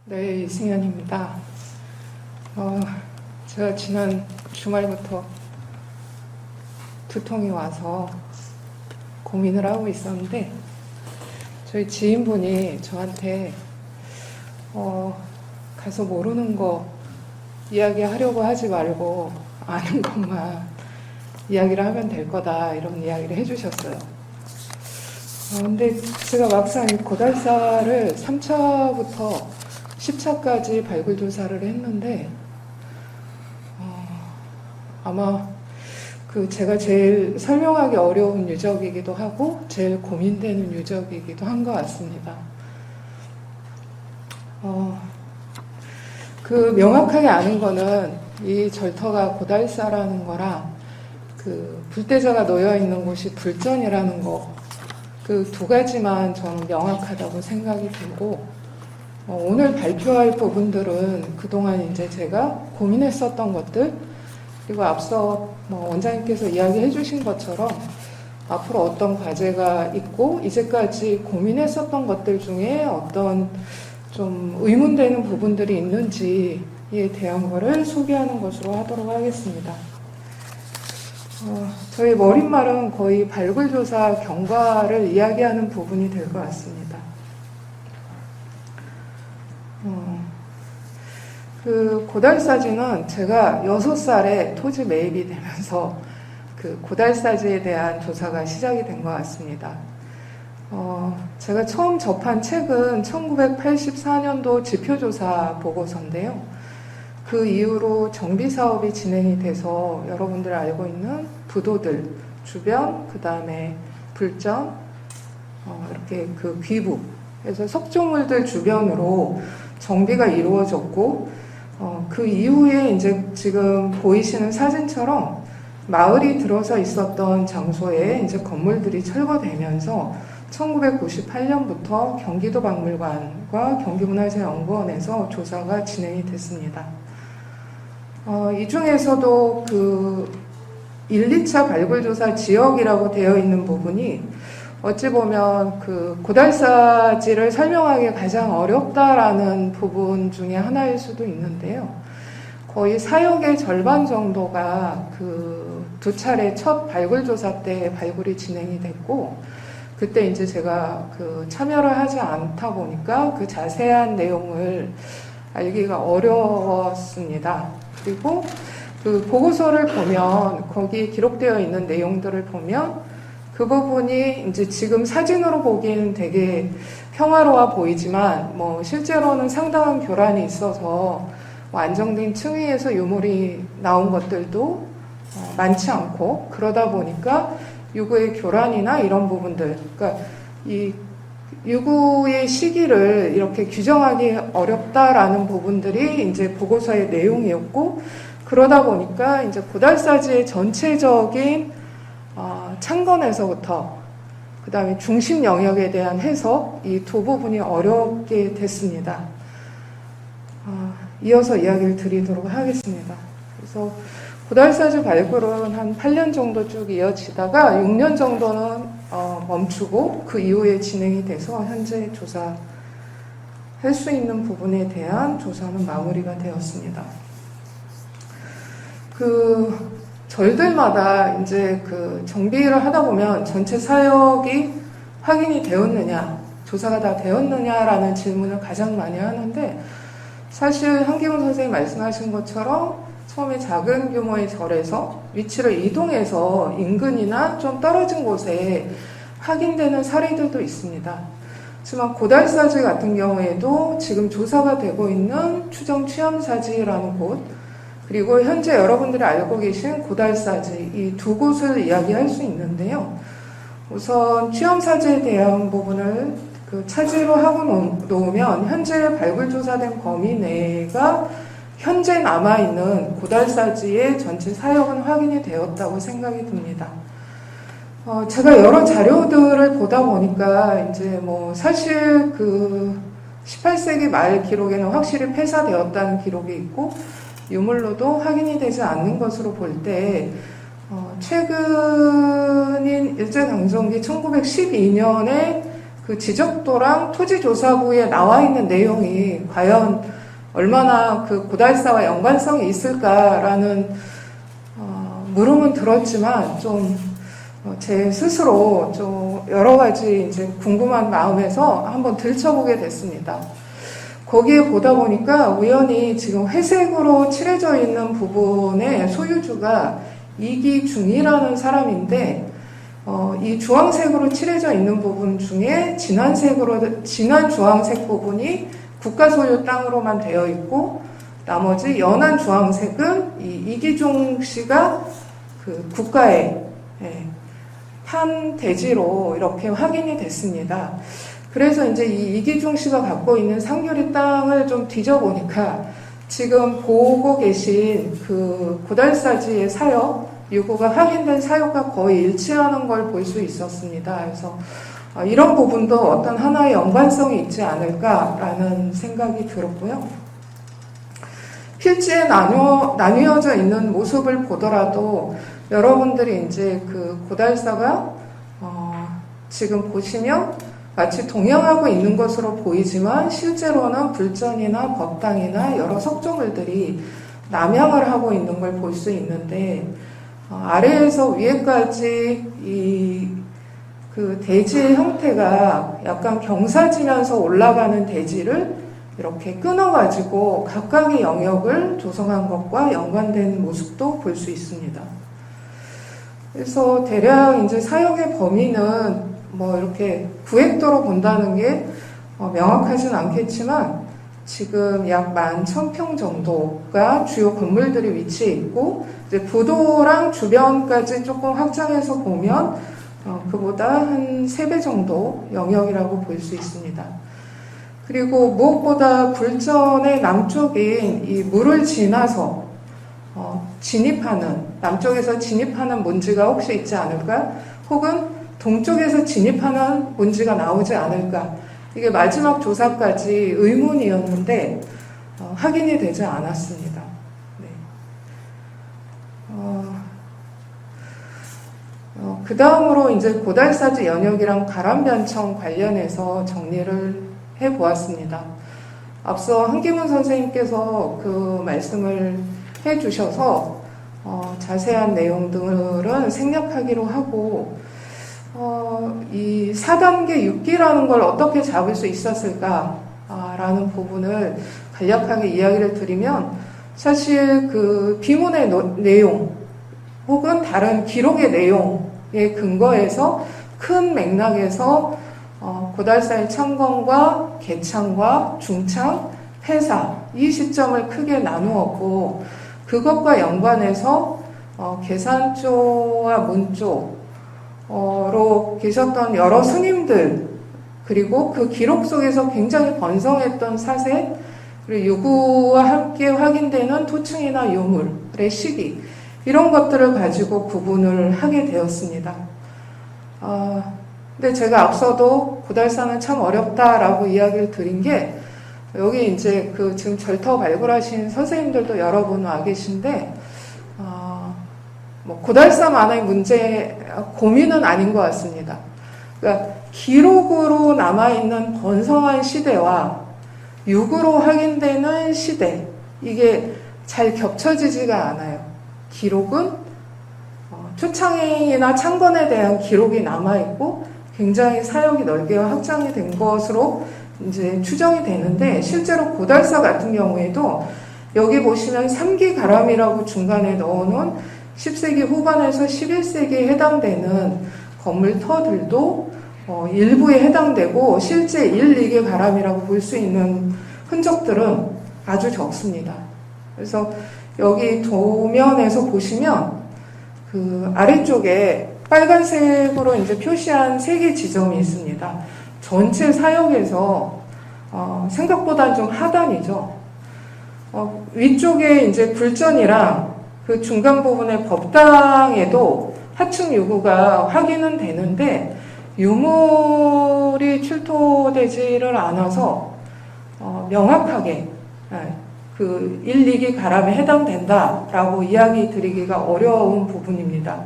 네, 이승현입니다. 제가 지난 주말부터 두통이 와서 고민을 하고 있었는데, 저희 지인분이 저한테 가서 모르는 거 이야기하려고 하지 말고 아는 것만 이야기를 하면 될 거다, 이런 이야기를 해주셨어요. 근데 제가 막상 이 고달사를 3차부터 10차까지 발굴조사를 했는데, 아마 제가 제일 설명하기 어려운 유적이기도 하고 제일 고민되는 유적이기도 한 것 같습니다. 명확하게 아는 거는 이 절터가 고달사라는 거랑 불대저가 놓여 있는 곳이 불전이라는 거, 그 두 가지만 저는 명확하다고 생각이 들고, 오늘 발표할 부분들은 그동안 이제 제가 고민했었던 것들, 그리고 앞서 원장님께서 이야기해 주신 것처럼 앞으로 어떤 과제가 있고 이제까지 고민했었던 것들 중에 어떤 좀 의문되는 부분들이 있는지에 대한 거를 소개하는 것으로 하도록 하겠습니다. 저희 머릿말은 거의 발굴조사 경과를 이야기하는 부분이 될 것 같습니다. 고달사지는 제가 6살에 토지 매입이 되면서 고달사지에 대한 조사가 시작이 된 것 같습니다. 제가 처음 접한 책은 1984년도 지표조사 보고서인데요. 그 이후로 정비사업이 진행이 돼서 여러분들 알고 있는 부도들 주변, 그 다음에 불전, 이렇게 귀부, 그래서 석조물들 주변으로 정비가 이루어졌고, 그 이후에 이제 지금 보이시는 사진처럼 마을이 들어서 있었던 장소에 이제 건물들이 철거되면서 1998년부터 경기도박물관과 경기문화재연구원에서 조사가 진행이 됐습니다. 이 중에서도 1, 2차 발굴조사 지역이라고 되어 있는 부분이 어찌 보면 고달사지를 설명하기 가장 어렵다라는 부분 중에 하나일 수도 있는데요. 거의 사역의 절반 정도가 두 차례 첫 발굴조사 때 발굴이 진행이 됐고, 그때 이제 제가 참여를 하지 않다 보니까 그 자세한 내용을 알기가 어려웠습니다. 그리고 보고서를 보면 거기 기록되어 있는 내용들을 보면 그 부분이 이제 지금 사진으로 보기에는 되게 평화로워 보이지만 실제로는 상당한 교란이 있어서 안정된 층위에서 유물이 나온 것들도 많지 않고, 그러다 보니까 유구의 교란이나 이런 부분들, 그러니까 이 유구의 시기를 이렇게 규정하기 어렵다라는 부분들이 이제 보고서의 내용이었고, 그러다 보니까 이제 고달사지의 전체적인 창건에서부터 그 다음에 중심 영역에 대한 해석, 이 두 부분이 어렵게 됐습니다. 이어서 이야기를 드리도록 하겠습니다. 그래서 고달사지 발굴은 한 8년 정도 쭉 이어지다가 6년 정도는 멈추고 그 이후에 진행이 돼서 현재 조사할 수 있는 부분에 대한 조사는 마무리가 되었습니다. 절들마다 이제 정비를 하다 보면 전체 사역이 확인이 되었느냐, 조사가 다 되었느냐라는 질문을 가장 많이 하는데, 사실 한기훈 선생님이 말씀하신 것처럼 처음에 작은 규모의 절에서 위치를 이동해서 인근이나 좀 떨어진 곳에 확인되는 사례들도 있습니다. 하지만 고달사지 같은 경우에도 지금 조사가 되고 있는 추정 취암사지라는 곳, 그리고 현재 여러분들이 알고 계신 고달사지, 이 두 곳을 이야기할 수 있는데요. 우선 취암사지에 대한 부분을 차지로 하고 놓으면 현재 발굴조사된 범위 내가 현재 남아있는 고달사지의 전체 사역은 확인이 되었다고 생각이 듭니다. 제가 여러 자료들을 보다 보니까 이제 사실 18세기 말 기록에는 확실히 폐사되었다는 기록이 있고, 유물로도 확인이 되지 않는 것으로 볼 때 최근인 일제강점기 1912년에 그 지적도랑 토지조사부에 나와 있는 내용이 과연 얼마나 그 고달사와 연관성이 있을까라는 물음은 들었지만 좀 제 스스로 좀 여러 가지 이제 궁금한 마음에서 한번 들춰보게 됐습니다. 거기에 보다 보니까 우연히 지금 회색으로 칠해져 있는 부분의 소유주가 이기중이라는 사람인데 이 주황색으로 칠해져 있는 부분 중에 진한 주황색 부분이 국가 소유 땅으로만 되어 있고 나머지 연한 주황색은 이기중 씨가 그 국가의 한 대지로 이렇게 확인이 됐습니다. 그래서 이제 이 이기중 씨가 갖고 있는 상규리 땅을 좀 뒤져보니까 지금 보고 계신 그 고달사지의 사역, 유구가 확인된 사역과 거의 일치하는 걸 볼 수 있었습니다. 그래서 이런 부분도 어떤 하나의 연관성이 있지 않을까라는 생각이 들었고요. 필지에 나뉘어져 있는 모습을 보더라도 여러분들이 이제 그 고달사가 지금 보시면 마치 동양하고 있는 것으로 보이지만 실제로는 불전이나 법당이나 여러 석조물들이 남향을 하고 있는 걸 볼 수 있는데 아래에서 위에까지 그 대지의 형태가 약간 경사지면서 올라가는 대지를 이렇게 끊어가지고 각각의 영역을 조성한 것과 연관된 모습도 볼 수 있습니다. 그래서 대략 이제 사역의 범위는 뭐 이렇게 구획도로 본다는 게 명확하진 않겠지만 지금 약 11,000평 정도가 주요 건물들이 위치해 있고 이제 부도랑 주변까지 조금 확장해서 보면 그보다 한 3배 정도 영역이라고 볼 수 있습니다. 그리고 무엇보다 불전의 남쪽인 이 물을 지나서 남쪽에서 진입하는 문지가 혹시 있지 않을까? 혹은 동쪽에서 진입하는 문지가 나오지 않을까? 이게 마지막 조사까지 의문이었는데 확인이 되지 않았습니다. 네. 그 다음으로 이제 고달사지 연역이랑 가람변청 관련해서 정리를 해보았습니다. 앞서 한기문 선생님께서 그 말씀을 해주셔서 자세한 내용들은 생략하기로 하고 이 4단계 6기라는 걸 어떻게 잡을 수 있었을까라는 부분을 간략하게 이야기를 드리면 사실 그 비문의 내용 혹은 다른 기록의 내용에 근거해서 큰 맥락에서 고달사의 창건과 개창과 중창, 폐사 이 시점을 크게 나누었고 그것과 연관해서 계산조와 문조로 계셨던 여러 스님들 그리고 그 기록 속에서 굉장히 번성했던 사세 그리고 유구와 함께 확인되는 토층이나 유물의 시기 이런 것들을 가지고 구분을 하게 되었습니다. 근데 제가 앞서도 고달사는 참 어렵다라고 이야기를 드린 게 여기 이제 그 지금 절터 발굴하신 선생님들도 여러분 와 계신데 뭐 고달사만의 문제 고민은 아닌 것 같습니다. 그러니까 기록으로 남아있는 번성한 시대와 육으로 확인되는 시대 이게 잘 겹쳐지지가 않아요. 기록은 초창이나 창건에 대한 기록이 남아있고 굉장히 사역이 넓게 확장이 된 것으로 이제 추정이 되는데 실제로 고달사 같은 경우에도 여기 보시면 3기 가람이라고 중간에 넣어놓은 10세기 후반에서 11세기에 해당되는 건물터들도 일부에 해당되고 실제 1, 2개 가람이라고 볼 수 있는 흔적들은 아주 적습니다. 그래서 여기 도면에서 보시면 그 아래쪽에 빨간색으로 이제 표시한 3개 지점이 있습니다. 전체 사역에서 생각보다 좀 하단이죠. 위쪽에 이제 불전이랑 그 중간 부분의 법당에도 하층 유구가 확인은 되는데 유물이 출토되지를 않아서 명확하게 그 1, 2기 가람에 해당된다라고 이야기 드리기가 어려운 부분입니다.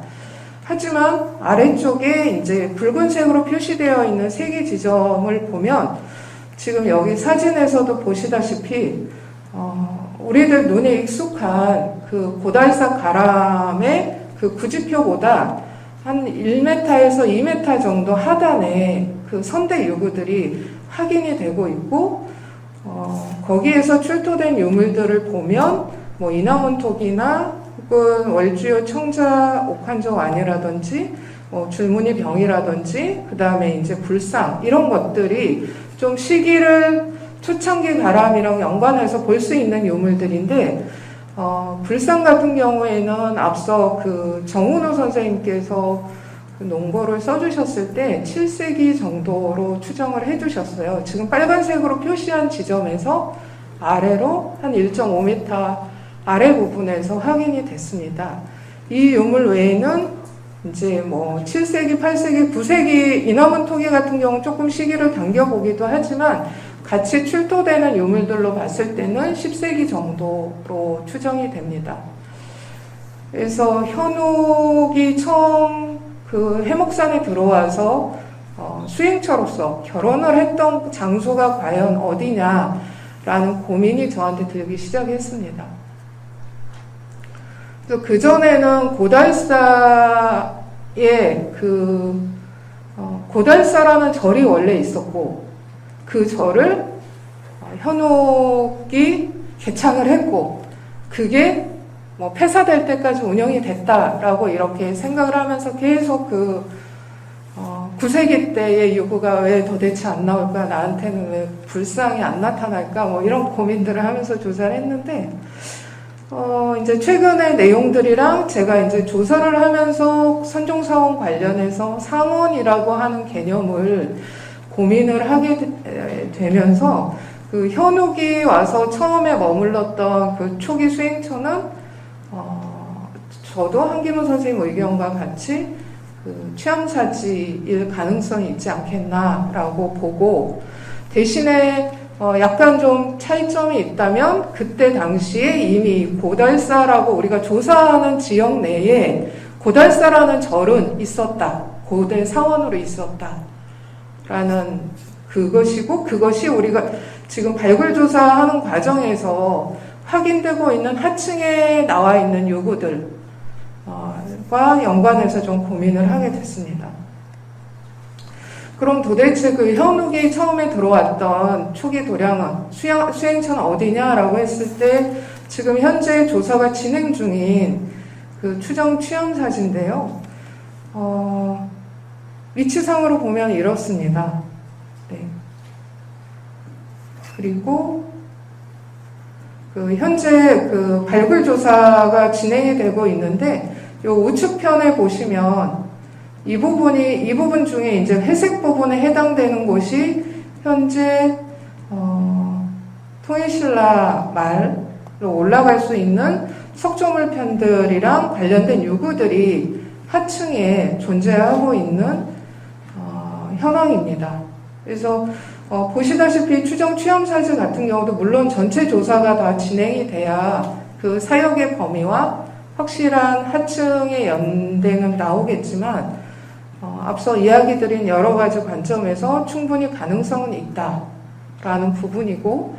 하지만 아래쪽에 이제 붉은색으로 표시되어 있는 3개 지점을 보면 지금 여기 사진에서도 보시다시피 우리들 눈에 익숙한 그 고달사 가람의 그 구지표보다 한 1m에서 2m 정도 하단에 그 선대 유구들이 확인이 되고 있고 거기에서 출토된 유물들을 보면 뭐 이남원톡이나 혹은 월주요 청자 옥한적 완이라든지 줄무늬 병이라든지 그 다음에 이제 불상 이런 것들이 좀 시기를 초창기 가람이랑 연관해서 볼 수 있는 유물들인데 불상 같은 경우에는 앞서 그 정은호 선생님께서 그 논거를 써주셨을 때 7세기 정도로 추정을 해주셨어요. 지금 빨간색으로 표시한 지점에서 아래로 한 1.5m 아래 부분에서 확인이 됐습니다. 이 유물 외에는 이제 뭐 7세기, 8세기, 9세기 이남은 토기 같은 경우는 조금 시기를 당겨보기도 하지만 같이 출토되는 유물들로 봤을 때는 10세기 정도로 추정이 됩니다. 그래서 현욱이 처음 그 해목산에 들어와서 수행처로서 결혼을 했던 장소가 과연 어디냐라는 고민이 저한테 들기 시작했습니다. 그래서 그전에는 고달사에 고달사라는 절이 원래 있었고 그 절을 현옥이 개창을 했고 그게 뭐 폐사될 때까지 운영이 됐다라고 이렇게 생각을 하면서 계속 9세기 때의 유구가 왜 도대체 안 나올까, 나한테는 왜 불상이 안 나타날까, 뭐 이런 고민들을 하면서 조사를 했는데 이제 최근의 내용들이랑 제가 이제 조사를 하면서 선종사원 관련해서 상원이라고 하는 개념을 고민을 하게 되면서 그 현욱이 와서 처음에 머물렀던 그 초기 수행처는 저도 한기문 선생님 의견과 같이 그 취향사지일 가능성이 있지 않겠나라고 보고 대신에 약간 좀 차이점이 있다면 그때 당시에 이미 고달사라고 우리가 조사하는 지역 내에 고달사라는 절은 있었다. 고대 사원으로 있었다. 라는 그것이고 그것이 우리가 지금 발굴조사하는 과정에서 확인되고 있는 하층에 나와 있는 요구들과 연관해서 좀 고민을 하게 됐습니다. 그럼 도대체 그 현욱이 처음에 들어왔던 초기 도량은 수행처는 어디냐라고 했을 때 지금 현재 조사가 진행 중인 그 추정 취향사진인데요. 위치상으로 보면 이렇습니다. 네. 그리고 그 현재 그 발굴 조사가 진행이 되고 있는데 요 우측편에 보시면 이 부분 중에 이제 회색 부분에 해당되는 곳이 현재 통일신라 말로 올라갈 수 있는 석조물편들이랑 관련된 유구들이 하층에 존재하고 있는 현황입니다. 그래서 보시다시피 추정 취함사지 같은 경우도 물론 전체 조사가 다 진행이 돼야 그 사역의 범위와 확실한 하층의 연대는 나오겠지만 앞서 이야기 드린 여러 가지 관점에서 충분히 가능성은 있다라는 부분이고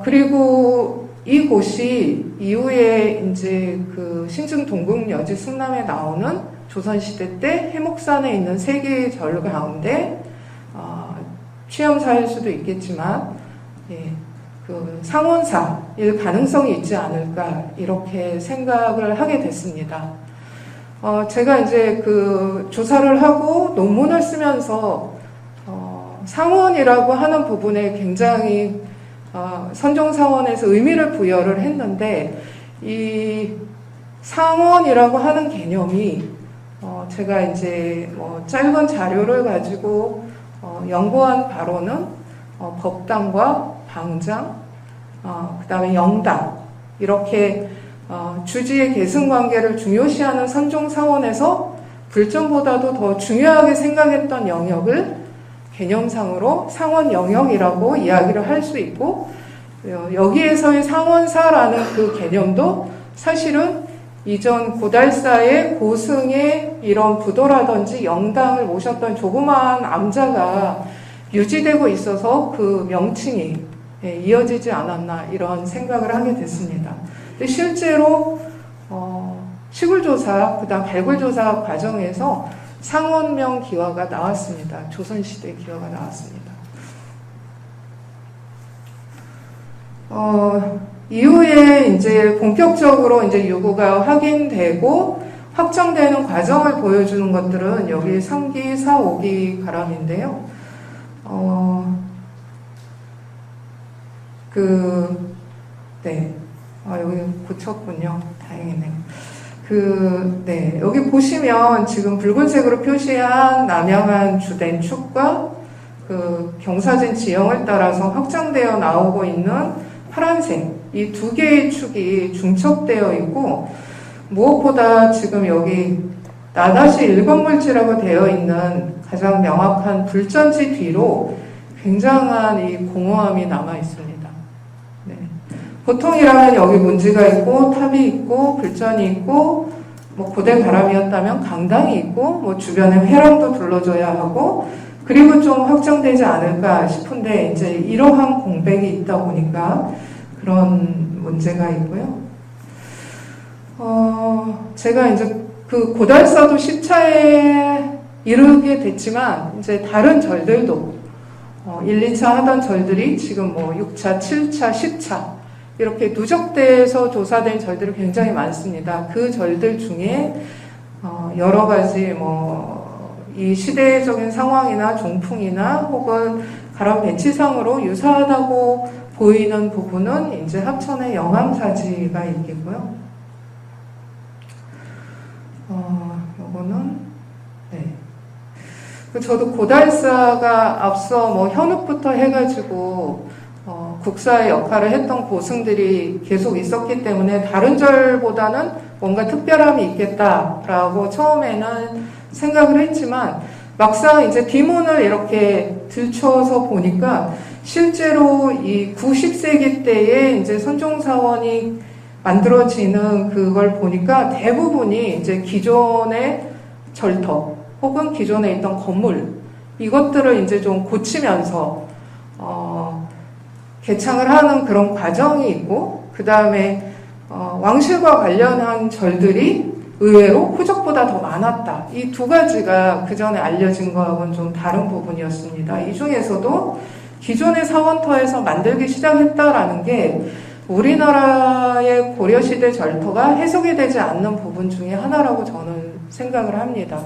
그리고 이곳이 이후에 이제 그 신증 동국여지 승남에 나오는 조선시대 때 해목산에 있는 세 개의 절 가운데 취염사일 수도 있겠지만 그 상원사일 가능성이 있지 않을까 이렇게 생각을 하게 됐습니다. 제가 이제 그 조사를 하고 논문을 쓰면서 상원이라고 하는 부분에 굉장히 선종사원에서 의미를 부여를 했는데 이 상원이라고 하는 개념이 제가 이제 뭐 짧은 자료를 가지고 연구한 바로는 법당과 방장, 그 다음에 영당 이렇게 주지의 계승관계를 중요시하는 선종사원에서 불전보다도 더 중요하게 생각했던 영역을 개념상으로 상원 영역이라고 이야기를 할 수 있고 여기에서의 상원사라는 그 개념도 사실은 이전 고달사의 고승의 이런 부도라든지 영당을 모셨던 조그마한 암자가 유지되고 있어서 그 명칭이 이어지지 않았나 이런 생각을 하게 됐습니다. 근데 실제로 시굴조사, 그다음 발굴조사 과정에서 상원명 기와가 나왔습니다. 조선시대 기와가 나왔습니다. 이후에 이제 본격적으로 이제 유구가 확인되고 확정되는 과정을 보여주는 것들은 여기 3기, 4, 5기 가람인데요. 여기 고쳤군요. 다행이네요. 여기 보시면 지금 붉은색으로 표시한 남양안 주된 축과 그 경사진 지형을 따라서 확장되어 나오고 있는 파란색, 이 두 개의 축이 중첩되어 있고, 무엇보다 지금 여기 나다시 일건물지라고 되어 있는 가장 명확한 불전지 뒤로 굉장한 이 공허함이 남아 있습니다. 보통이라면 여기 문지가 있고 탑이 있고 불전이 있고 뭐 고대 가람이었다면 강당이 있고 뭐 주변에 회랑도 둘러줘야 하고 그리고 좀 확정되지 않을까 싶은데 이제 이러한 공백이 있다 보니까 그런 문제가 있고요. 제가 이제 그 고달사도 10차에 이르게 됐지만 이제 다른 절들도 1, 2차 하던 절들이 지금 뭐 6차, 7차, 10차 이렇게 누적돼서 조사된 절들이 굉장히 많습니다. 그 절들 중에 여러 가지 이 시대적인 상황이나 종풍이나 혹은 가람 배치상으로 유사하다고 보이는 부분은 이제 합천의 영암사지가 있겠고요. 요거는 저도 고달사가 앞서 현읍부터 해가지고 국사의 역할을 했던 고승들이 계속 있었기 때문에 다른 절보다는 뭔가 특별함이 있겠다라고 처음에는 생각을 했지만 막상 이제 뒤문을 이렇게 들춰서 보니까 실제로 이 90세기 때에 이제 선종사원이 만들어지는 그걸 보니까 대부분이 이제 기존의 절터 혹은 기존에 있던 건물 이것들을 이제 좀 고치면서 개창을 하는 그런 과정이 있고 그 다음에 왕실과 관련한 절들이 의외로 후적보다 더 많았다. 이 두 가지가 그 전에 알려진 거하고는 좀 다른 부분이었습니다. 이 중에서도 기존의 사원터에서 만들기 시작했다라는 게 우리나라의 고려시대 절터가 해석이 되지 않는 부분 중에 하나라고 저는 생각을 합니다.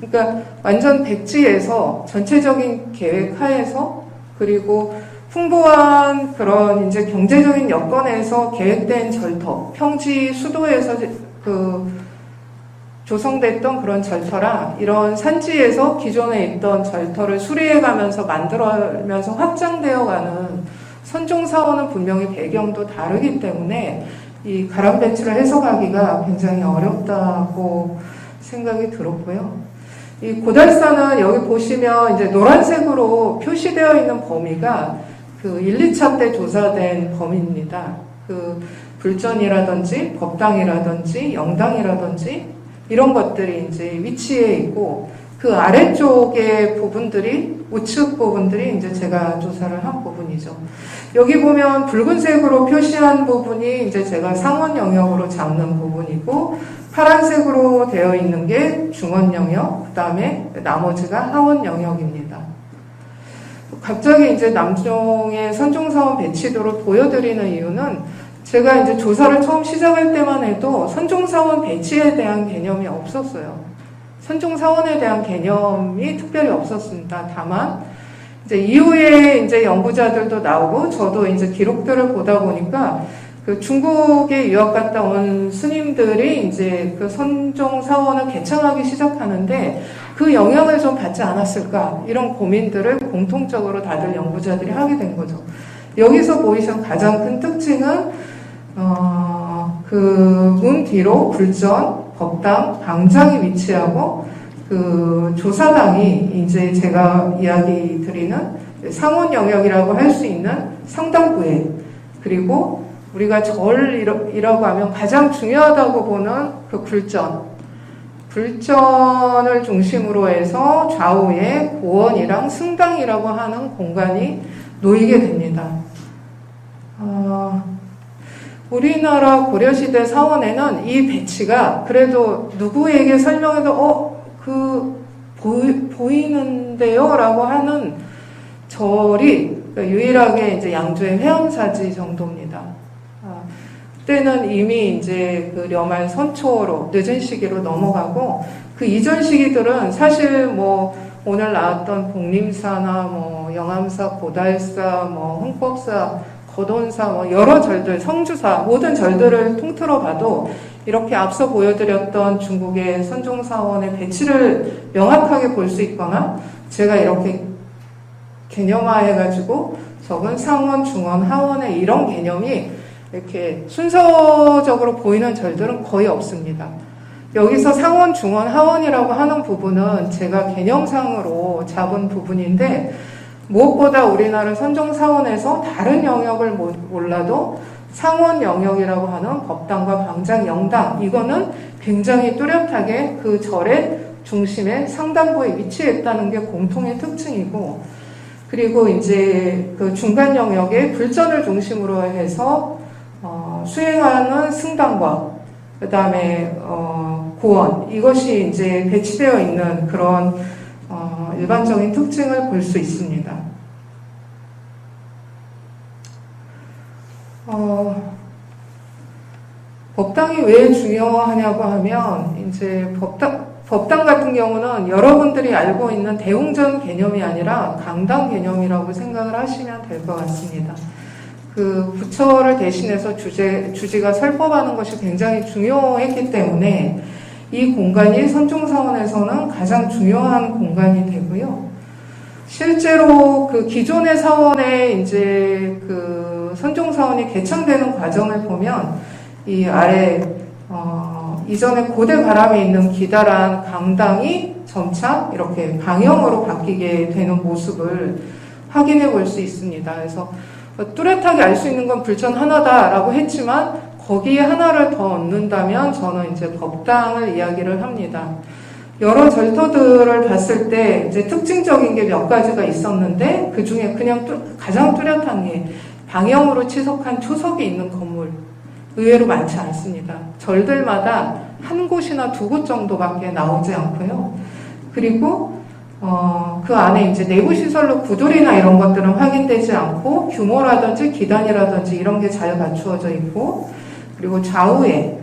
그러니까 완전 백지에서 전체적인 계획 하에서 그리고 풍부한 그런 이제 경제적인 여건에서 계획된 절터, 평지 수도에서 조성됐던 그런 절터랑 이런 산지에서 기존에 있던 절터를 수리해가면서 만들어가면서 확장되어가는 선종사원은 분명히 배경도 다르기 때문에 이 가람 배치를 해석하기가 굉장히 어렵다고 생각이 들었고요. 이 고달사는 여기 보시면 이제 노란색으로 표시되어 있는 범위가 그 1, 2차 때 조사된 범위입니다. 그 불전이라든지 법당이라든지 영당이라든지 이런 것들이 이제 위치해 있고 그 아래쪽의 부분들이 우측 부분들이 이제 제가 조사를 한 부분이죠. 여기 보면 붉은색으로 표시한 부분이 이제 제가 상원 영역으로 잡는 부분이고 파란색으로 되어 있는 게 중원 영역, 그 다음에 나머지가 하원 영역입니다. 갑자기 이제 남종의 선종사원 배치도를 보여드리는 이유는 제가 이제 조사를 처음 시작할 때만 해도 선종사원 배치에 대한 개념이 없었어요. 선종사원에 대한 개념이 특별히 없었습니다. 다만 이제 이후에 이제 연구자들도 나오고 저도 이제 기록들을 보다 보니까 그 중국에 유학 갔다 온 스님들이 이제 그 선종사원을 개창하기 시작하는데 그 영향을 좀 받지 않았을까 이런 고민들을 공통적으로 다들 연구자들이 하게 된 거죠. 여기서 보이신 가장 큰 특징은 그 문 뒤로 불전, 법당, 방장이 위치하고 그 조사당이 이제 제가 이야기 드리는 상원 영역이라고 할 수 있는 상당부에 그리고 우리가 절이라고 하면 가장 중요하다고 보는 그 불전을 중심으로 해서 좌우에 고원이랑 승당이라고 하는 공간이 놓이게 됩니다. 우리나라 고려시대 사원에는 이 배치가 그래도 누구에게 설명해도 보이는데요? 라고 하는 절이 유일하게 이제 양주의 회엄사지 정도입니다. 그때는 이미 이제 그 려말 선초로 늦은 시기로 넘어가고 그 이전 시기들은 사실 뭐 오늘 나왔던 복림사나 뭐 영암사, 고달사, 뭐 흥법사, 거돈사, 뭐 여러 절들, 성주사 모든 절들을 통틀어 봐도 이렇게 앞서 보여드렸던 중국의 선종사원의 배치를 명확하게 볼 수 있거나 제가 이렇게 개념화해가지고 적은 상원, 중원, 하원의 이런 개념이 이렇게 순서적으로 보이는 절들은 거의 없습니다. 여기서 상원, 중원, 하원이라고 하는 부분은 제가 개념상으로 잡은 부분인데 무엇보다 우리나라 선종사원에서 다른 영역을 몰라도 상원 영역이라고 하는 법당과 방장, 영당 이거는 굉장히 뚜렷하게 그 절의 중심에 상단부에 위치했다는 게 공통의 특징이고 그리고 이제 그 중간 영역에 불전을 중심으로 해서 수행하는 승당과 그 다음에 고원 이것이 이제 배치되어 있는 그런 일반적인 특징을 볼 수 있습니다. 법당이 왜 중요하냐고 하면 이제 법당 같은 경우는 여러분들이 알고 있는 대웅전 개념이 아니라 강당 개념이라고 생각을 하시면 될 것 같습니다. 그 부처를 대신해서 주지가 설법하는 것이 굉장히 중요했기 때문에 이 공간이 선종사원에서는 가장 중요한 공간이 되고요. 실제로 그 기존의 사원에 이제 그 선종사원이 개창되는 과정을 보면 이 아래 이전에 고대 가람에 있는 기다란 강당이 점차 이렇게 방형으로 바뀌게 되는 모습을 확인해 볼 수 있습니다. 그래서 뚜렷하게 알 수 있는 건 불천 하나다라고 했지만 거기에 하나를 더 얻는다면 저는 이제 법당을 이야기를 합니다. 여러 절터들을 봤을 때 이제 특징적인 게 몇 가지가 있었는데 그 중에 그냥 가장 뚜렷한 게 방형으로 치석한 초석이 있는 건물 의외로 많지 않습니다. 절들마다 한 곳이나 두 곳 정도밖에 나오지 않고요. 그리고 그 안에 이제 내부 시설로 구들이나 이런 것들은 확인되지 않고 규모라든지 기단이라든지 이런 게 잘 갖추어져 있고 그리고 좌우에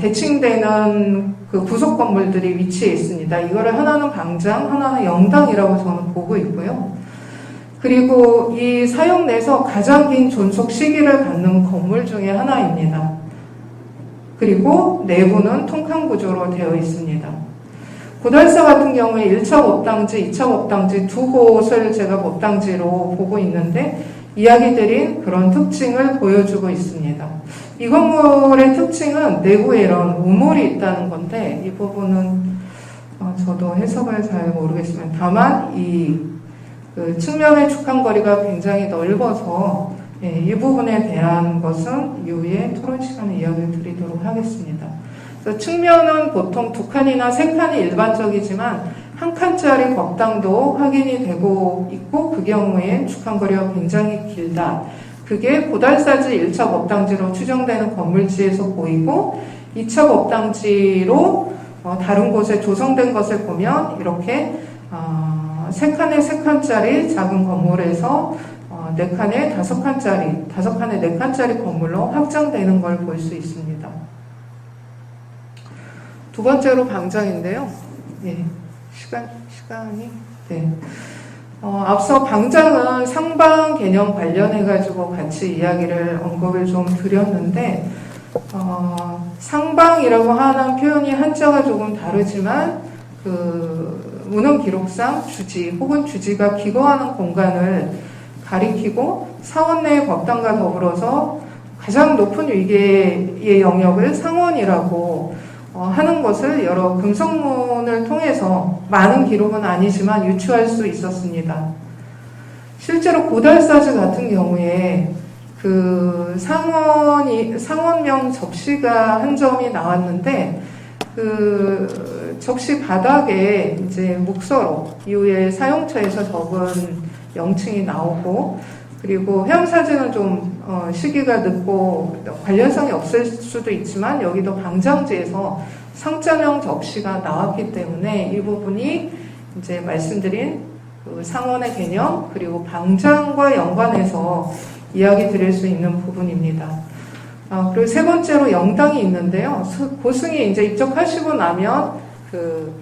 대칭되는 그 부속 건물들이 위치해 있습니다. 이거를 하나는 방장, 하나는 영당이라고 저는 보고 있고요. 그리고 이 사용 내에서 가장 긴 존속 시기를 갖는 건물 중에 하나입니다. 그리고 내부는 통칸 구조로 되어 있습니다. 고달사 같은 경우에 1차 법당지, 2차 법당지 두 곳을 제가 법당지로 보고 있는데 이야기 드린 그런 특징을 보여주고 있습니다. 이 건물의 특징은 내부에 이런 우물이 있다는 건데 이 부분은 저도 해석을 잘 모르겠지만 다만 그 측면의 축한거리가 굉장히 넓어서 이 부분에 대한 것은 이후에 토론 시간에 이야기를 드리도록 하겠습니다. 그래서 측면은 보통 두 칸이나 세 칸이 일반적이지만 한 칸짜리 법당도 확인이 되고 있고 그 경우에 축한거리가 굉장히 길다. 그게 고달사지 1차 법당지로 추정되는 건물지에서 보이고 2차 법당지로 다른 곳에 조성된 것을 보면 이렇게 세 칸에 세 칸짜리 작은 건물에서 네 칸에 다섯 칸짜리, 다섯 칸에 네 칸짜리 건물로 확장되는 걸 볼 수 있습니다. 두 번째로 방장인데요. 네, 시간이 네. 앞서 방장은 상방 개념 관련해가지고 같이 이야기를 언급을 좀 드렸는데, 상방이라고 하는 표현이 한자가 조금 다르지만, 문헌 기록상 주지 혹은 주지가 기거하는 공간을 가리키고 사원 내의 법당과 더불어서 가장 높은 위계의 영역을 상원이라고 하는 것을 여러 금성문을 통해서 많은 기록은 아니지만 유추할 수 있었습니다. 실제로 고달사지 같은 경우에 그 상원명 접시가 한 점이 나왔는데, 그 접시 바닥에 이제 묵서로 이후에 사용처에서 적은 명칭이 나오고, 그리고 회원 사진은 좀 시기가 늦고 관련성이 없을 수도 있지만 여기도 방장지에서 상자명 접시가 나왔기 때문에 이 부분이 이제 말씀드린 그 상원의 개념 그리고 방장과 연관해서 이야기 드릴 수 있는 부분입니다. 그리고 세 번째로 영당이 있는데요. 고승이 이제 입적하시고 나면 그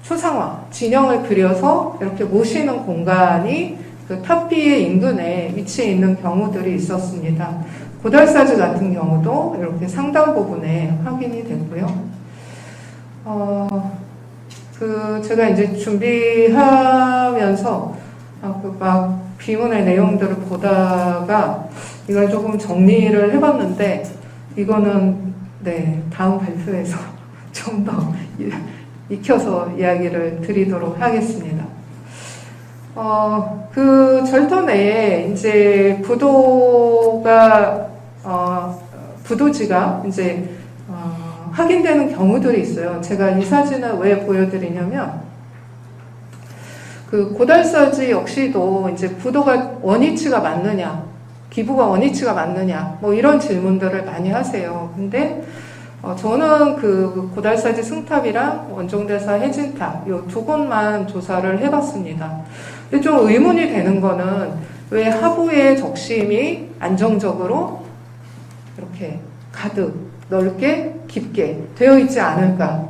초상화, 진영을 그려서 이렇게 모시는 공간이 그 탑비의 인근에 위치해 있는 경우들이 있었습니다. 고달사지 같은 경우도 이렇게 상당 부분에 확인이 됐고요. 제가 이제 준비하면서 막 비문의 내용들을 보다가 이걸 조금 정리를 해봤는데 이거는 네, 다음 발표에서 좀 더 익혀서 이야기를 드리도록 하겠습니다. 그 절터 내에 이제 부도지가 이제 확인되는 경우들이 있어요. 제가 이 사진을 왜 보여드리냐면, 그 고달사지 역시도 이제 부도가 원위치가 맞느냐, 기부가 원위치가 맞느냐, 뭐 이런 질문들을 많이 하세요. 근데 저는 그 고달사지 승탑이랑 원종대사 해진탑 이 두 곳만 조사를 해봤습니다. 근데 좀 의문이 되는 거는 왜 하부의 적심이 안정적으로 이렇게 가득 넓게 깊게 되어 있지 않을까,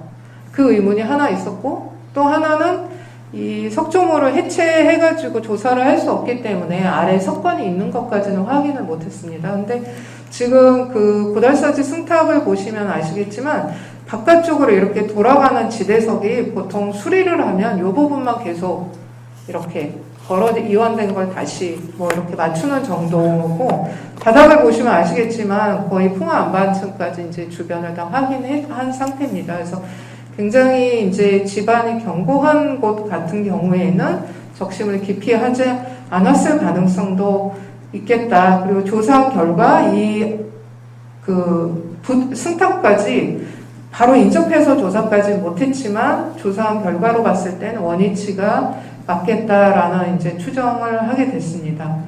그 의문이 하나 있었고, 또 하나는 이 석조물을 해체해가지고 조사를 할 수 없기 때문에 아래 석관이 있는 것까지는 확인을 못했습니다. 근데 지금 그 고달사지 승탑을 보시면 아시겠지만 바깥쪽으로 이렇게 돌아가는 지대석이 보통 수리를 하면 이 부분만 계속 이렇게 이완된 걸 다시 뭐 이렇게 맞추는 정도고, 바닥을 보시면 아시겠지만 거의 풍화 안반층까지 이제 주변을 다 확인한 상태입니다. 그래서 굉장히 이제 지반이 견고한 곳 같은 경우에는 적심을 깊이 하지 않았을 가능성도 있겠다. 그리고 조사 결과 승탑까지 바로 인접해서 조사까지 못했지만 조사한 결과로 봤을 때는 원위치가 맞겠다라는 이제 추정을 하게 됐습니다.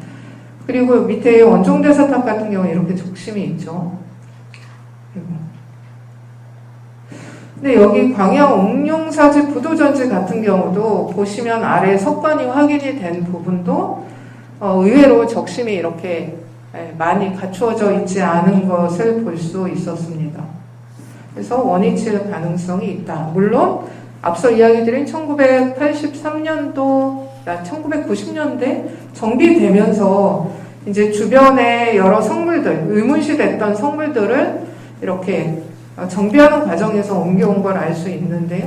그리고 밑에 원종대사탑 같은 경우에 이렇게 적심이 있죠. 근데 여기 광양 옥룡사지 부도전지 같은 경우도 보시면 아래 석관이 확인이 된 부분도 의외로 적심이 이렇게 많이 갖추어져 있지 않은 것을 볼 수 있었습니다. 그래서 원위치의 가능성이 있다. 물론 앞서 이야기드린 1983년도, 1990년대 정비되면서 이제 주변에 여러 성물들, 의문시됐던 성물들을 이렇게 정비하는 과정에서 옮겨온 걸 알 수 있는데요.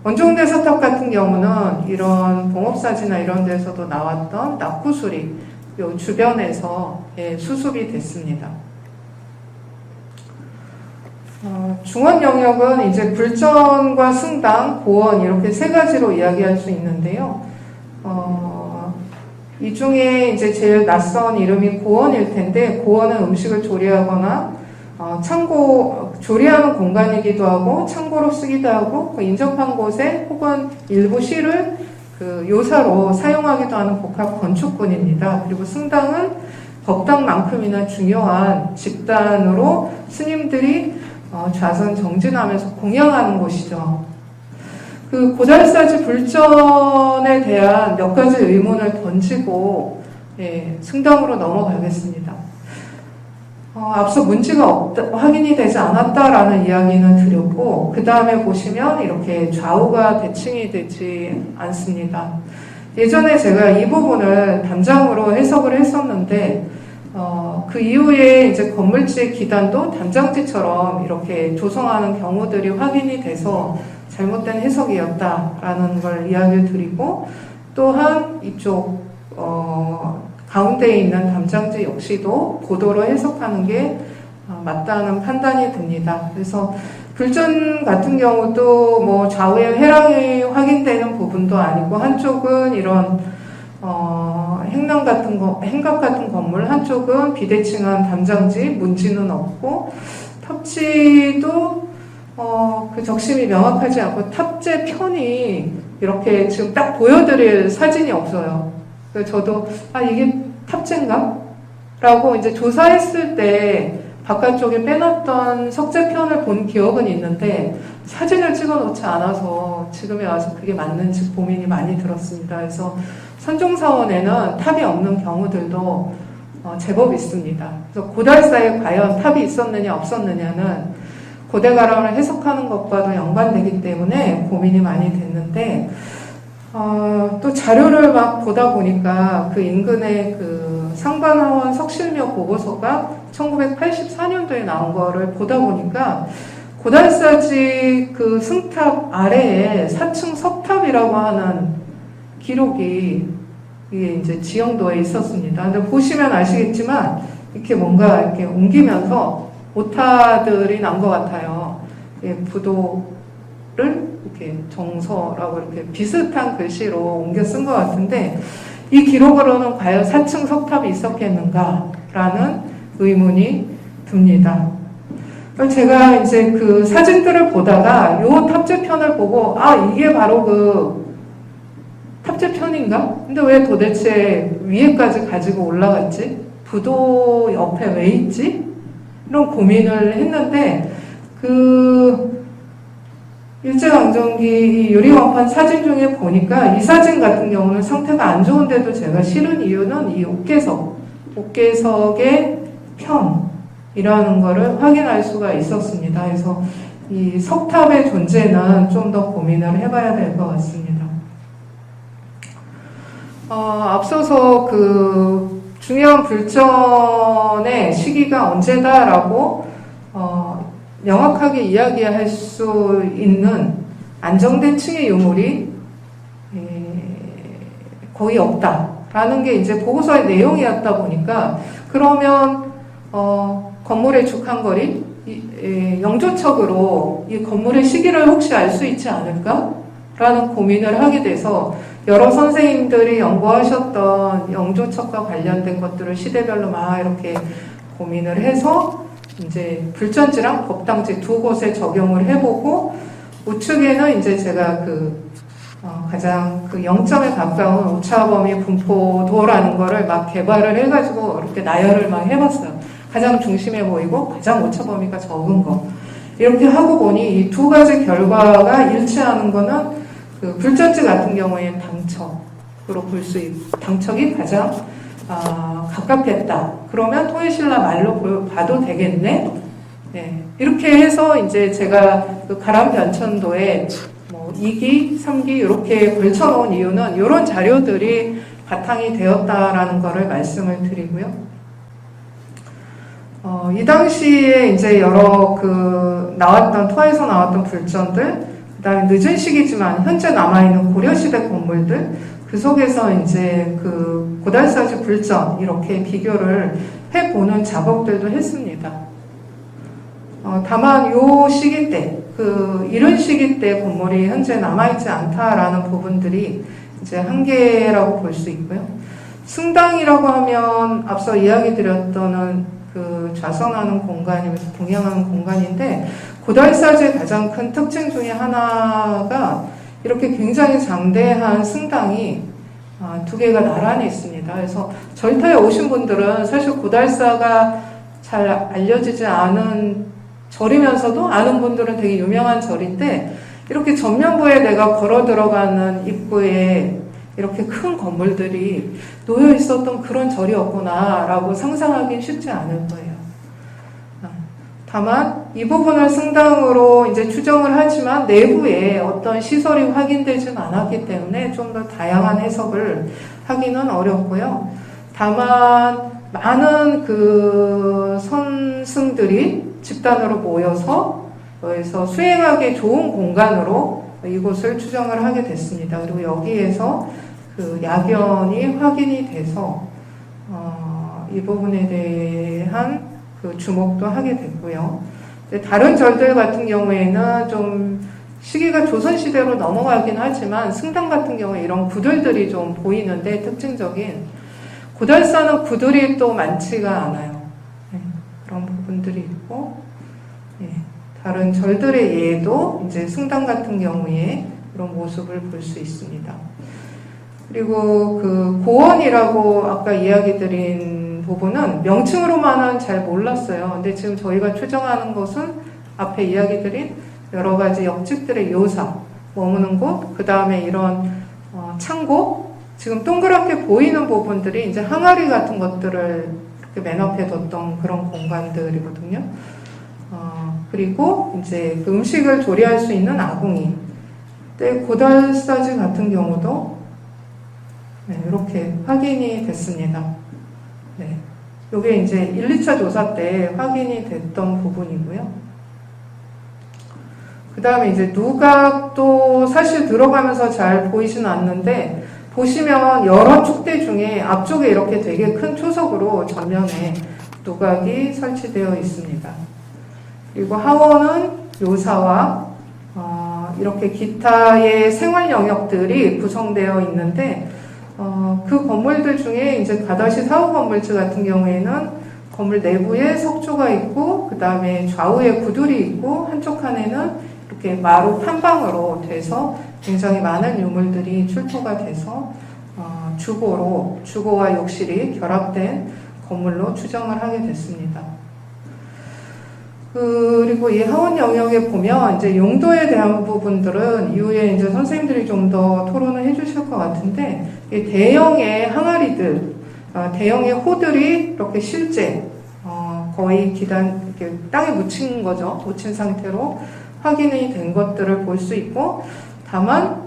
원종대사탑 같은 경우는 이런 봉업사지나 이런 데서도 나왔던 낙후술이 요 주변에서 수습이 됐습니다. 중원 영역은 이제 불전과 승당, 고원 이렇게 세 가지로 이야기할 수 있는데요. 이 중에 이제 제일 낯선 이름이 고원일 텐데, 고원은 음식을 조리하거나 조리하는 공간이기도 하고 창고로 쓰기도 하고 그 인접한 곳에 혹은 일부 시를 그 요사로 사용하기도 하는 복합 건축군입니다. 그리고 승당은 법당만큼이나 중요한 집단으로 스님들이 좌선 정진하면서 공양하는 곳이죠. 그 고달사지 불전에 대한 몇 가지 의문을 던지고 승당으로 넘어가겠습니다. 앞서 문제가 확인이 되지 않았다라는 이야기는 드렸고, 그 다음에 보시면 이렇게 좌우가 대칭이 되지 않습니다. 예전에 제가 이 부분을 담장으로 해석을 했었는데, 그 이후에 이제 건물지의 기단도 담장지처럼 이렇게 조성하는 경우들이 확인이 돼서 잘못된 해석이었다라는 걸 이야기를 드리고, 또한 이쪽, 가운데에 있는 담장지 역시도 고도로 해석하는 게 맞다는 판단이 듭니다. 그래서 불전 같은 경우도 뭐 좌우에 회랑이 확인되는 부분도 아니고, 한쪽은 이런 행각 같은 건물, 한쪽은 비대칭한 담장지, 문지는 없고, 탑지도 그 적심이 명확하지 않고 탑재 편이 이렇게 지금 딱 보여드릴 사진이 없어요. 그래서 저도 이게 탑재인가? 라고 이제 조사했을 때 바깥쪽에 빼놨던 석재편을 본 기억은 있는데 사진을 찍어놓지 않아서 지금에 와서 그게 맞는지 고민이 많이 들었습니다. 그래서 선종사원에는 탑이 없는 경우들도 제법 있습니다. 그래서 고달사에 과연 탑이 있었느냐 없었느냐는 고대가람을 해석하는 것과도 연관되기 때문에 고민이 많이 됐는데 또 자료를 막 보다 보니까 그 인근의 그 상반하원 석실묘 보고서가 1984년도에 나온 거를 보다 보니까 고달사지 그 승탑 아래에 4층 석탑이라고 하는 기록이 이게 이제 지형도에 있었습니다. 근데 보시면 아시겠지만 이렇게 뭔가 이렇게 옮기면서 오타들이 난 것 같아요. 부도를 이렇게 정서라고 이렇게 비슷한 글씨로 옮겨 쓴 것 같은데 이 기록으로는 과연 4층 석탑이 있었겠는가라는 의문이 듭니다. 제가 이제 그 사진들을 보다가 요 탑재편을 보고 이게 바로 그 탑재편인가? 근데 왜 도대체 위에까지 가지고 올라갔지? 부도 옆에 왜 있지? 이런 고민을 했는데 그 일제강점기 유리왕판 사진 중에 보니까 이 사진 같은 경우는 상태가 안 좋은데도 제가 실은 이유는 이 옥계석의 편이라는 거를 확인할 수가 있었습니다. 그래서 이 석탑의 존재는 좀 더 고민을 해봐야 될 것 같습니다. 앞서서 그 중요한 불전의 시기가 언제다라고 명확하게 이야기할 수 있는 안정된 층의 유물이 거의 없다라는 게 이제 보고서의 내용이었다 보니까 그러면 건물의 죽한거리 영조척으로 이 건물의 시기를 혹시 알 수 있지 않을까라는 고민을 하게 돼서 여러 선생님들이 연구하셨던 영조척과 관련된 것들을 시대별로 막 이렇게 고민을 해서 이제 불전지랑 법당지 두 곳에 적용을 해보고 우측에는 이제 제가 가장 그 0점에 가까운 오차범위 분포도라는 거를 막 개발을 해가지고 이렇게 나열을 막 해봤어요. 가장 중심에 보이고 가장 오차범위가 적은 거. 이렇게 하고 보니 이 두 가지 결과가 일치하는 거는 그 불전지 같은 경우에는 당척으로 볼 수 있고 당척이 가장 가깝겠다. 그러면 토요신라 말로 봐도 되겠네. 네. 이렇게 해서 이제 제가 그 가람 변천도에 2기, 3기 이렇게 걸쳐놓은 이유는 이런 자료들이 바탕이 되었다라는 거를 말씀을 드리고요. 이 당시에 이제 여러 토에서 나왔던 불전들, 그 다음에 늦은 시기지만 현재 남아있는 고려시대 건물들, 그 속에서 이제 그 고달사지 불전 이렇게 비교를 해보는 작업들도 했습니다. 다만 요 시기 때, 이런 시기 때 건물이 현재 남아있지 않다라는 부분들이 이제 한계라고 볼 수 있고요. 승당이라고 하면 앞서 이야기 드렸던 그 좌선하는 공간이면서 동양하는 공간인데 고달사지의 가장 큰 특징 중에 하나가 이렇게 굉장히 장대한 승당이 두 개가 나란히 있습니다. 그래서 절타에 오신 분들은 사실 고달사가 잘 알려지지 않은 절이면서도 아는 분들은 되게 유명한 절인데 이렇게 전면부에 내가 걸어 들어가는 입구에 이렇게 큰 건물들이 놓여 있었던 그런 절이었구나라고 상상하기 쉽지 않을 거예요. 다만 이 부분을 승당으로 이제 추정을 하지만 내부에 어떤 시설이 확인되지 않았기 때문에 좀 더 다양한 해석을 하기는 어렵고요. 다만 많은 그 선승들이 집단으로 모여서 그래서 수행하기 좋은 공간으로 이곳을 추정을 하게 됐습니다. 그리고 여기에서 그 야견이 확인이 돼서 이 부분에 대한 그 주목도 하게 됐고요. 다른 절들 같은 경우에는 좀 시기가 조선시대로 넘어가긴 하지만 승당 같은 경우에 이런 구들들이 좀 보이는데 특징적인 고달산은 구들이 또 많지가 않아요. 네, 그런 부분들이 있고, 네, 다른 절들의 예도 이제 승당 같은 경우에 그런 모습을 볼 수 있습니다. 그리고 그 고원이라고 아까 이야기 드린 부분은 명칭으로만은 잘 몰랐어요. 근데 지금 저희가 추정하는 것은 앞에 이야기 드린 여러 가지 역직들의 묘사, 머무는 곳, 그 다음에 이런 창고, 지금 동그랗게 보이는 부분들이 이제 항아리 같은 것들을 이렇게 맨 앞에 뒀던 그런 공간들이거든요. 그리고 이제 그 음식을 조리할 수 있는 아궁이. 고달사지 같은 경우도 네, 이렇게 확인이 됐습니다. 네. 요게 이제 1, 2차 조사 때 확인이 됐던 부분이고요. 그 다음에 이제 누각도 사실 들어가면서 잘 보이지는 않는데, 보시면 여러 축대 중에 앞쪽에 이렇게 되게 큰 초석으로 전면에 누각이 설치되어 있습니다. 그리고 하원은 묘사와 이렇게 기타의 생활 영역들이 구성되어 있는데, 그 건물들 중에 이제 가다시 사후 건물츠 같은 경우에는 건물 내부에 석조가 있고, 그 다음에 좌우에 구들이 있고, 한쪽 칸에는 이렇게 마루 판방으로 돼서 굉장히 많은 유물들이 출토가 돼서 주거와 욕실이 결합된 건물로 추정을 하게 됐습니다. 그리고 이 하원 영역에 보면 이제 용도에 대한 부분들은 이후에 이제 선생님들이 좀 더 토론을 해주실 것 같은데, 이 대형의 항아리들, 대형의 호들이 이렇게 실제 거의 기단 이렇게 땅에 묻힌 거죠. 묻힌 상태로 확인이 된 것들을 볼 수 있고, 다만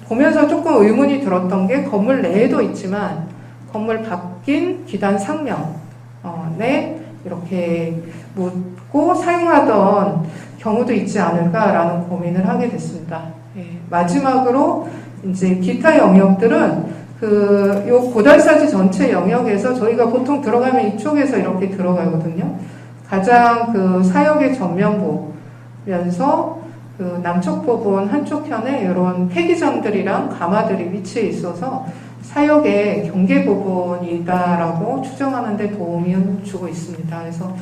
보면서 조금 의문이 들었던 게 건물 내에도 있지만 건물 밖인 기단 상면에 이렇게 묻고 사용하던 경우도 있지 않을까라는 고민을 하게 됐습니다. 예, 마지막으로 이제 기타 영역들은 요 고달사지 전체 영역에서 저희가 보통 들어가면 이쪽에서 이렇게 들어가거든요. 가장 그 사역의 전면부면서 그 남쪽 부분 한쪽 편에 이런 폐기장들이랑 가마들이 위치해 있어서 사역의 경계 부분이다라고 추정하는 데 도움을 주고 있습니다. 그래서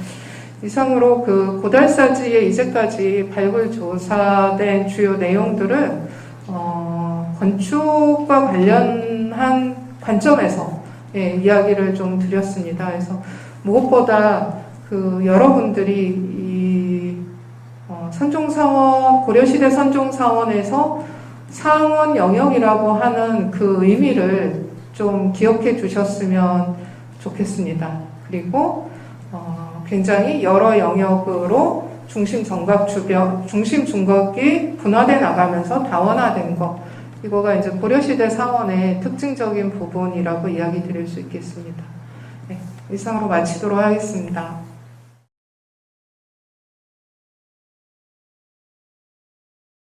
이상으로 그 고달사지에 이제까지 발굴 조사된 주요 내용들을 건축과 관련한 관점에서 이야기를 좀 드렸습니다. 그래서 무엇보다 그 여러분들이 이 선종사원, 고려시대 선종사원에서 상원 영역이라고 하는 그 의미를 좀 기억해 주셨으면 좋겠습니다. 그리고 굉장히 여러 영역으로 중심 중각이 분화돼 나가면서 다원화된 것, 이거가 이제 고려시대 사원의 특징적인 부분이라고 이야기 드릴 수 있겠습니다. 네, 이상으로 마치도록 하겠습니다.